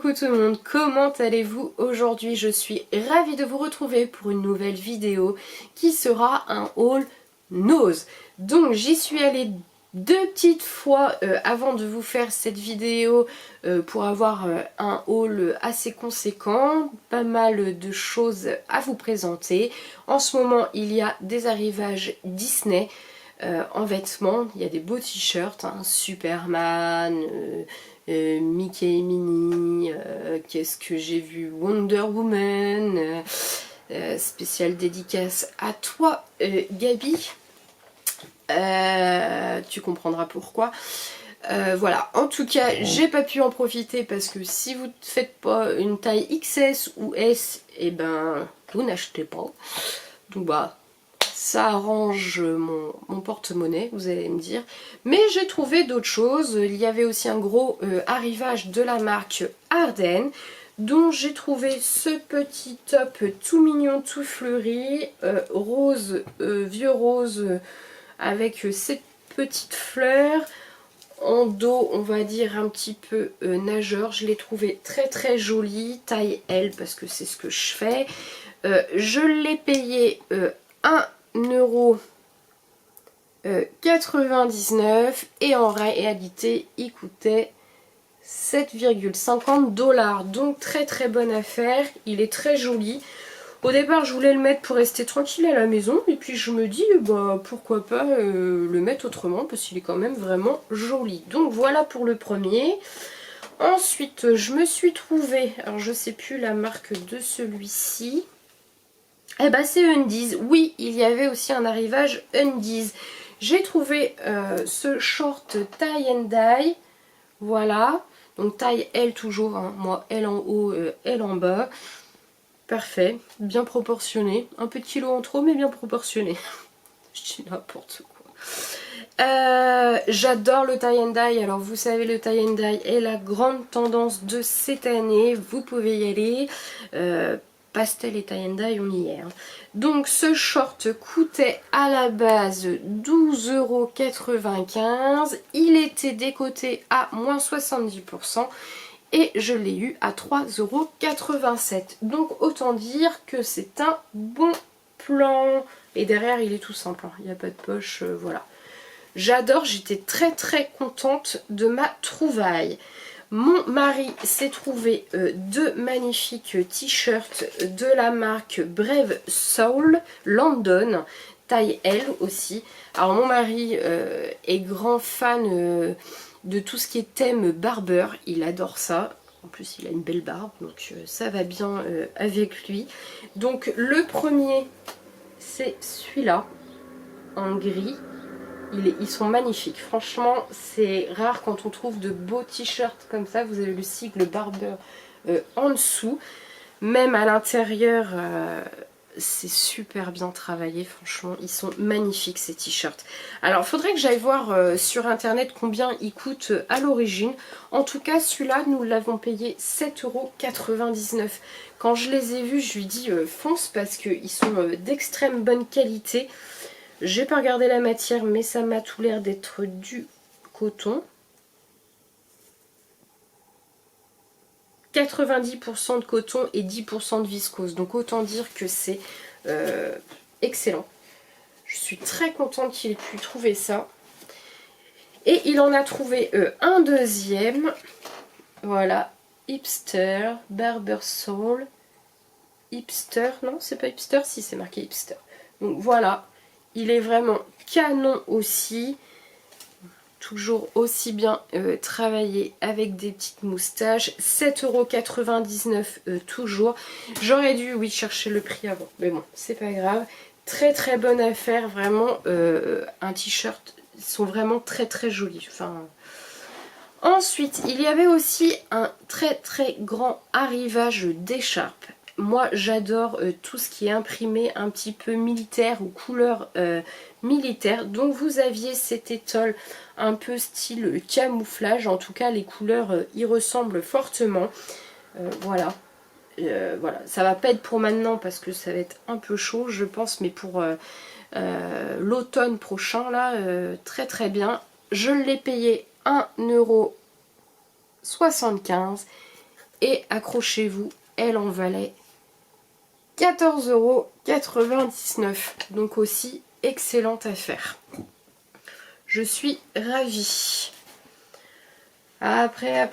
Coucou tout le monde, comment allez-vous aujourd'hui? Je suis ravie de vous retrouver pour une nouvelle vidéo qui sera un haul nose. Donc j'y suis allée deux petites fois avant de vous faire cette vidéo pour avoir un haul assez conséquent, pas mal de choses à vous présenter. En ce moment il y a des arrivages Disney en vêtements, il y a des beaux t-shirts, hein, Superman, Mickey et Minnie, qu'est-ce que j'ai vu, Wonder Woman, spéciale dédicace à toi Gabi, tu comprendras pourquoi. Voilà, en tout cas j'ai pas pu en profiter parce que si vous ne faites pas une taille XS ou S, et ben vous n'achetez pas. Donc bah ça arrange mon porte-monnaie, vous allez me dire. Mais j'ai trouvé d'autres choses. Il y avait aussi un gros arrivage de la marque Ardennes, dont j'ai trouvé ce petit top tout mignon, tout fleuri, rose, vieux rose, avec cette petite fleur. En dos, on va dire un petit peu nageur. Je l'ai trouvé très très joli, taille L parce que c'est ce que je fais. Je l'ai payé 1,99 € et en réalité il coûtait 7,50 $. Donc très très bonne affaire, il est très joli. Au départ je voulais le mettre pour rester tranquille à la maison et puis je me dis bah pourquoi pas le mettre autrement parce qu'il est quand même vraiment joli. Donc voilà pour le premier. Ensuite je me suis trouvé, alors je sais plus la marque de celui-ci. Eh ben c'est Undies, oui il y avait aussi un arrivage Undies. J'ai trouvé ce short tie and dye, voilà, donc taille L toujours, hein. Moi L en haut, L en bas, parfait, bien proportionné, un peu de kilo en trop mais bien proportionné, je dis n'importe quoi. J'adore le tie and dye, alors vous savez le tie and dye est la grande tendance de cette année, vous pouvez y aller. Pastel et tie and dye, on y est. Hein. Donc ce short coûtait à la base 12,95 €. Il était décoté à moins 70% et je l'ai eu à 3,87 €. Donc autant dire que c'est un bon plan. Et derrière il est tout simple, hein. Il n'y a pas de poche, voilà. J'adore, j'étais très très contente de ma trouvaille. Mon mari s'est trouvé deux magnifiques t-shirts de la marque Brave Soul London, taille L aussi. Alors mon mari est grand fan de tout ce qui est thème barbeur, il adore ça. En plus il a une belle barbe, donc ça va bien avec lui. Donc le premier c'est celui-là, en gris. Ils sont magnifiques, franchement c'est rare quand on trouve de beaux t-shirts comme ça. Vous avez le sigle Barber en dessous, même à l'intérieur c'est super bien travaillé, franchement ils sont magnifiques ces t-shirts. Alors il faudrait que j'aille voir sur internet combien ils coûtent à l'origine. En tout cas celui-là nous l'avons payé 7,99 €. Quand je les ai vus je lui dis fonce parce qu'ils sont d'extrême bonne qualité. J'ai pas regardé la matière mais ça m'a tout l'air d'être du coton. 90% de coton et 10% de viscose. Donc autant dire que c'est excellent. Je suis très contente qu'il ait pu trouver ça. Et il en a trouvé un deuxième. Voilà. Hipster, Barber Soul. Hipster, non c'est pas hipster, si c'est marqué hipster. Donc voilà. Il est vraiment canon aussi, toujours aussi bien travaillé avec des petites moustaches. 7,99 € toujours. J'aurais dû, oui, chercher le prix avant, mais bon, c'est pas grave. Très très bonne affaire, vraiment. Un t-shirt, ils sont vraiment très très jolis. Enfin... Ensuite, il y avait aussi un très très grand arrivage d'écharpes. Moi j'adore tout ce qui est imprimé un petit peu militaire ou couleur militaire. Donc vous aviez cette étole un peu style camouflage. En tout cas les couleurs y ressemblent fortement. Voilà. Voilà. Ça va pas être pour maintenant parce que ça va être un peu chaud je pense. Mais pour l'automne prochain là, très très bien. Je l'ai payé 1,75 € Et accrochez-vous, elle en valait 14,99 €. Donc aussi excellente affaire. Je suis ravie. Après,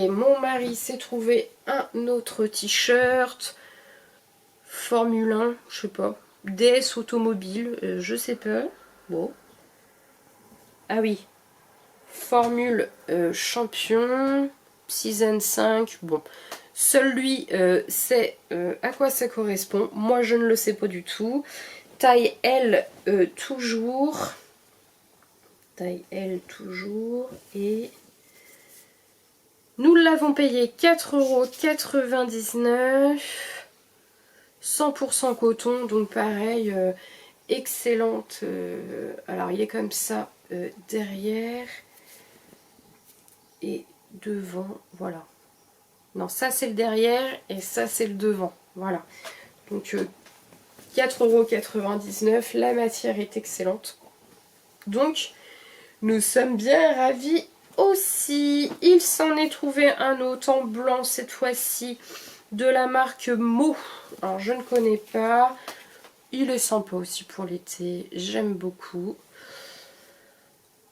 mon mari s'est trouvé un autre t-shirt. Formule 1, je sais pas. DS automobile, je sais pas. Bon. Ah oui. Formule champion. Season 5. Bon. Seul lui sait à quoi ça correspond. Moi, je ne le sais pas du tout. Taille L toujours. Taille L toujours. Et nous l'avons payé 4,99 €. 100% coton, donc pareil, excellente. Alors il est comme ça derrière et devant, voilà. Non, ça c'est le derrière et ça c'est le devant, voilà. Donc 4,99 €, la matière est excellente. Donc nous sommes bien ravis aussi. Il s'en est trouvé un autre en blanc cette fois-ci, de la marque Mo. Alors je ne connais pas. Il est sympa aussi pour l'été. J'aime beaucoup.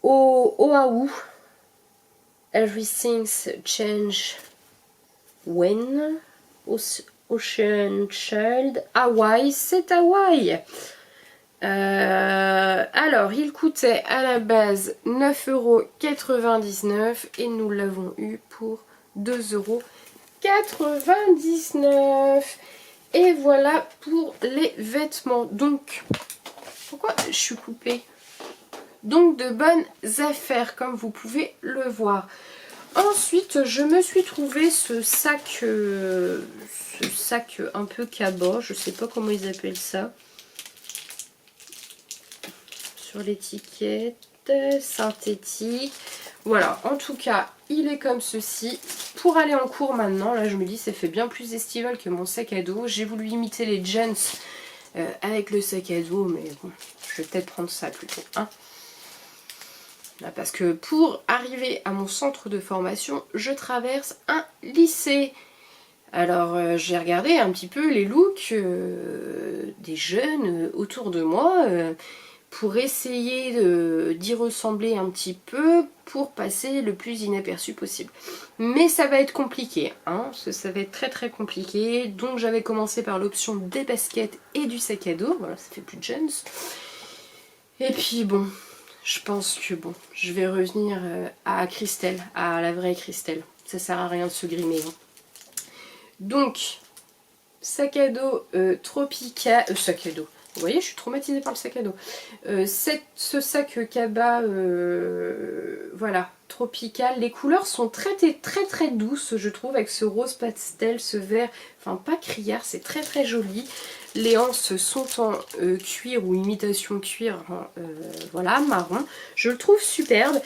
Oahu. Everything's change when. Ocean Child. Hawaï. C'est Hawaï. Alors il coûtait à la base 9,99 € et nous l'avons eu pour 2,99 €. Et voilà pour les vêtements. Donc, pourquoi je suis coupée? Donc de bonnes affaires, comme vous pouvez le voir. Ensuite, je me suis trouvé ce sac un peu cabot. Je sais pas comment ils appellent ça. Sur l'étiquette, synthétique. Voilà, en tout cas, il est comme ceci. Pour aller en cours maintenant, là je me dis ça fait bien plus estival que mon sac à dos. J'ai voulu imiter les Jens avec le sac à dos, mais bon, je vais peut-être prendre ça plutôt. Hein. Là, parce que pour arriver à mon centre de formation, je traverse un lycée. Alors j'ai regardé un petit peu les looks des jeunes autour de moi. Pour essayer d'y ressembler un petit peu, pour passer le plus inaperçu possible. Mais ça va être compliqué, hein, ça va être très très compliqué. Donc j'avais commencé par l'option des baskets et du sac à dos, voilà, ça fait plus de jeunes. Et puis bon, je pense que bon, je vais revenir à Christelle, à la vraie Christelle. Ça sert à rien de se grimer. Hein. Donc, sac à dos tropical, sac à dos. Vous voyez, je suis traumatisée par le sac à dos. Ce sac cabas, voilà, tropical. Les couleurs sont très très douces, je trouve, avec ce rose pastel, ce vert, enfin pas criard, c'est très très joli. Les anses sont en cuir ou imitation cuir, hein, voilà, marron. Je le trouve superbe.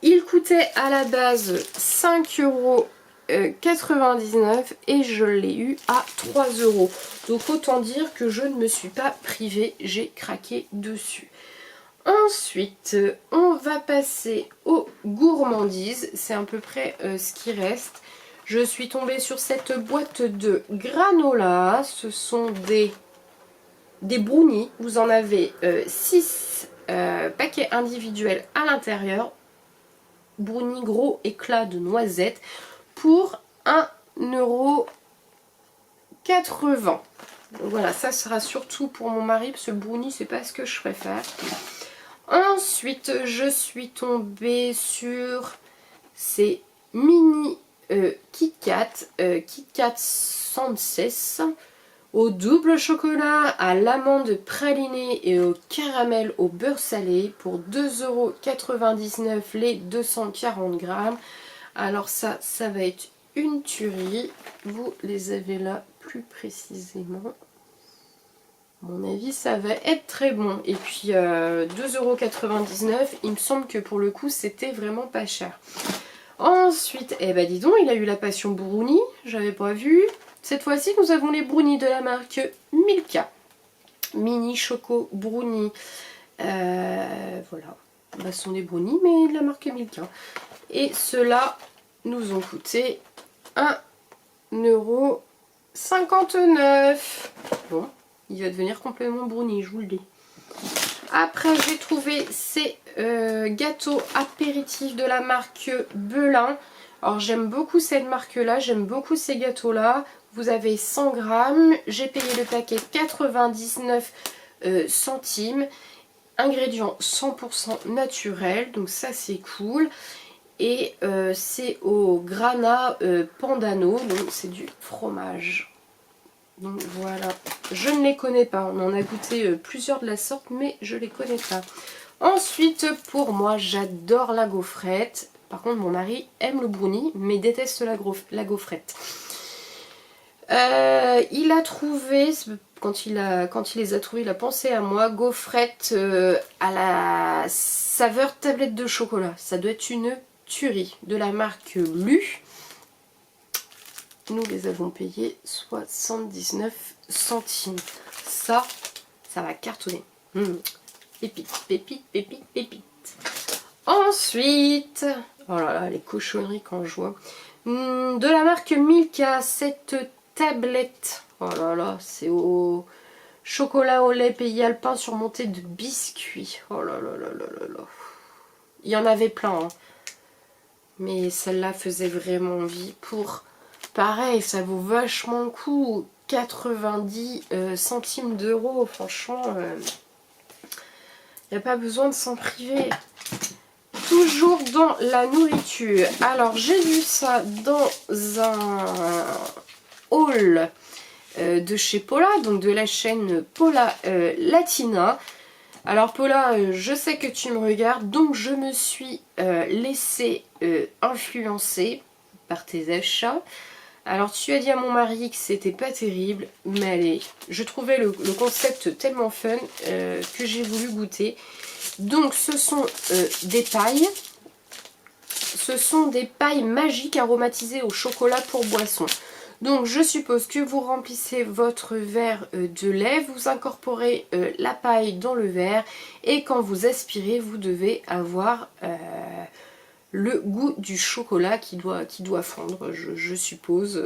Il coûtait à la base 5,99 € et je l'ai eu à 3 €. Donc autant dire que je ne me suis pas privée, j'ai craqué dessus. Ensuite, on va passer aux gourmandises. C'est à peu près ce qui reste. Je suis tombée sur cette boîte de granola. Ce sont des brownies. Vous en avez 6 paquets individuels à l'intérieur. Brownies gros éclat de noisettes pour 1,80 €. Voilà, ça sera surtout pour mon mari parce que le brownie c'est pas ce que je préfère. Ensuite, je suis tombée sur ces mini Kit Kat, Kit Kat Senses au double chocolat, à l'amande pralinée et au caramel au beurre salé pour 2,99 € les 240 grammes. Alors ça va être une tuerie. Vous les avez là plus précisément. À mon avis, ça va être très bon. Et puis 2,99 €, il me semble que pour le coup, c'était vraiment pas cher. Ensuite, eh ben dis donc, il a eu la passion brownie, j'avais pas vu. Cette fois-ci, nous avons les brownies de la marque Milka. Mini Choco Brownie. Voilà. Bah, ce sont des brownies, mais de la marque Milka. Et ceux-là nous ont coûté 1,59 €. Bon, il va devenir complètement brownie, je vous le dis. Après, j'ai trouvé ces gâteaux apéritifs de la marque Belin. Alors, j'aime beaucoup cette marque-là, j'aime beaucoup ces gâteaux-là. Vous avez 100 grammes, j'ai payé le paquet 99 centimes. Ingrédients 100% naturels, donc ça c'est cool. Et c'est au grana Pandano, donc c'est du fromage. Donc voilà, je ne les connais pas, on en a goûté plusieurs de la sorte, mais je les connais pas. Ensuite, pour moi, j'adore la gaufrette. Par contre, mon mari aime le brownie, mais déteste la gaufrette. Il a trouvé, quand il les a trouvés, il a pensé à moi, gaufrette à la saveur tablette de chocolat. Ça doit être une tuerie de la marque Lu. Nous les avons payés 79 centimes. Ça va cartonner. Pépite, pépite, pépite, pépite. Ensuite, oh là là, les cochonneries quand je vois. De la marque Milka, cette tablette. Oh là là, c'est au chocolat au lait pays alpin surmonté de biscuits. Oh là là là là là là. Il y en avait plein, hein. Mais celle-là faisait vraiment envie pour... Pareil, ça vaut vachement le coup. 90 centimes d'euros, franchement, il n'y a pas besoin de s'en priver. Toujours dans la nourriture. Alors, j'ai vu ça dans un haul de chez Paula, donc de la chaîne Paula Latina. Alors Paula, je sais que tu me regardes, donc je me suis laissée influencer par tes achats. Alors tu as dit à mon mari que c'était pas terrible, mais allez, je trouvais le concept tellement fun que j'ai voulu goûter. Donc ce sont des pailles. Ce sont des pailles magiques aromatisées au chocolat pour boisson. Donc je suppose que vous remplissez votre verre de lait, vous incorporez la paille dans le verre et quand vous aspirez, vous devez avoir le goût du chocolat qui doit fondre, je suppose.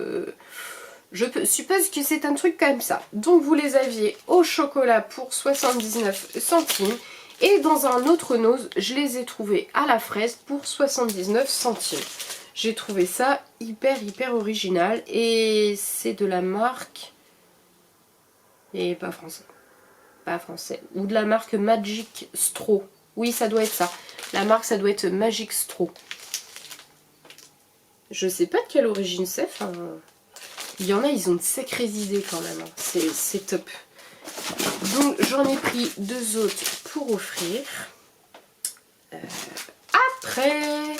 Je suppose que c'est un truc comme ça. Donc vous les aviez au chocolat pour 79 centimes. Et dans un autre nose, je les ai trouvés à la fraise pour 79 centimes. J'ai trouvé ça hyper original. Et c'est de la marque... Et pas français. Pas français. Ou de la marque Magic Straw. Oui, ça doit être ça. La marque, ça doit être Magic Straw. Je sais pas de quelle origine c'est. Enfin, il y en a, ils ont de sacrées idées quand même. C'est top. Donc, j'en ai pris 2 autres pour offrir. Après,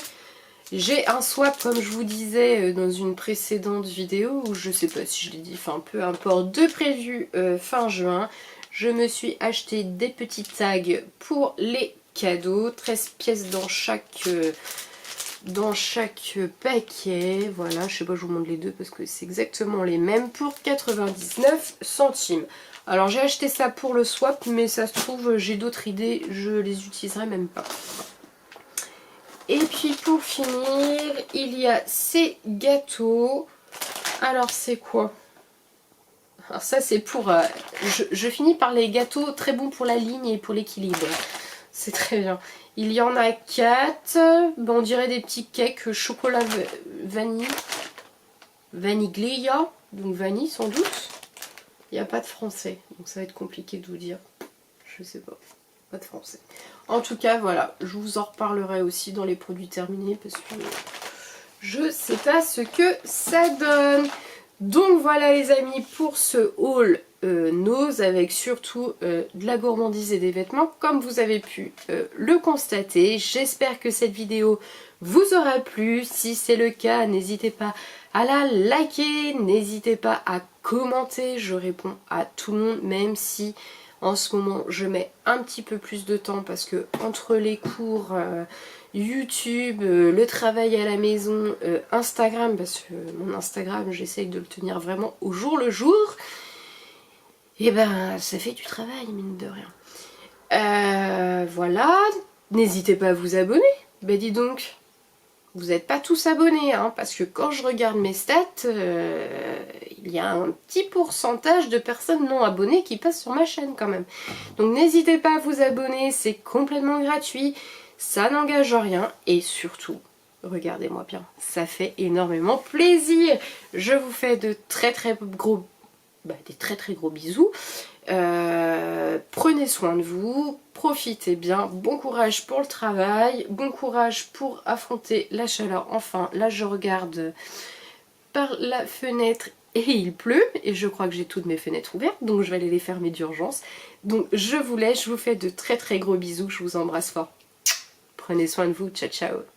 j'ai un swap, comme je vous disais dans une précédente vidéo, où je sais pas si je l'ai dit, enfin peu importe, de prévu fin juin. Je me suis acheté des petits tags pour les cadeaux, 13 pièces dans chaque paquet. Voilà, je sais pas, je vous montre les deux parce que c'est exactement les mêmes pour 99 centimes. Alors j'ai acheté ça pour le swap, mais ça se trouve j'ai d'autres idées, je les utiliserai même pas. Et puis pour finir, il y a ces gâteaux. Alors c'est quoi? Alors ça c'est pour... je finis par les gâteaux très bons pour la ligne et pour l'équilibre. C'est très bien. Il y en a 4. Bon, on dirait des petits cakes chocolat vanille. Vaniglia. Donc vanille sans doute. Il n'y a pas de français. Donc ça va être compliqué de vous dire. Je sais pas. Pas de français. En tout cas, voilà. Je vous en reparlerai aussi dans les produits terminés. Parce que je sais pas ce que ça donne. Donc voilà les amis pour ce haul nose avec surtout de la gourmandise et des vêtements comme vous avez pu le constater. J'espère que cette vidéo vous aura plu. Si c'est le cas, n'hésitez pas à la liker, n'hésitez pas à commenter. Je réponds à tout le monde, même si en ce moment je mets un petit peu plus de temps parce que entre les cours... YouTube, le travail à la maison, Instagram, parce que mon Instagram j'essaye de le tenir vraiment au jour le jour, et ben ça fait du travail mine de rien. Voilà, n'hésitez pas à vous abonner, ben dis donc, Vous n'êtes pas tous abonnés, hein, parce que quand je regarde mes stats, il y a un petit pourcentage de personnes non abonnées qui passent sur ma chaîne quand même. Donc n'hésitez pas à vous abonner, c'est complètement gratuit, ça n'engage rien et surtout, regardez-moi bien, ça fait énormément plaisir. Je vous fais de très gros bisous. Prenez soin de vous, profitez bien, bon courage pour le travail, bon courage pour affronter la chaleur. Enfin, là je regarde par la fenêtre et il pleut, et je crois que j'ai toutes mes fenêtres ouvertes, donc je vais aller les fermer d'urgence. Donc je vous laisse, je vous fais de très gros bisous, je vous embrasse fort. Prenez soin de vous, ciao ciao.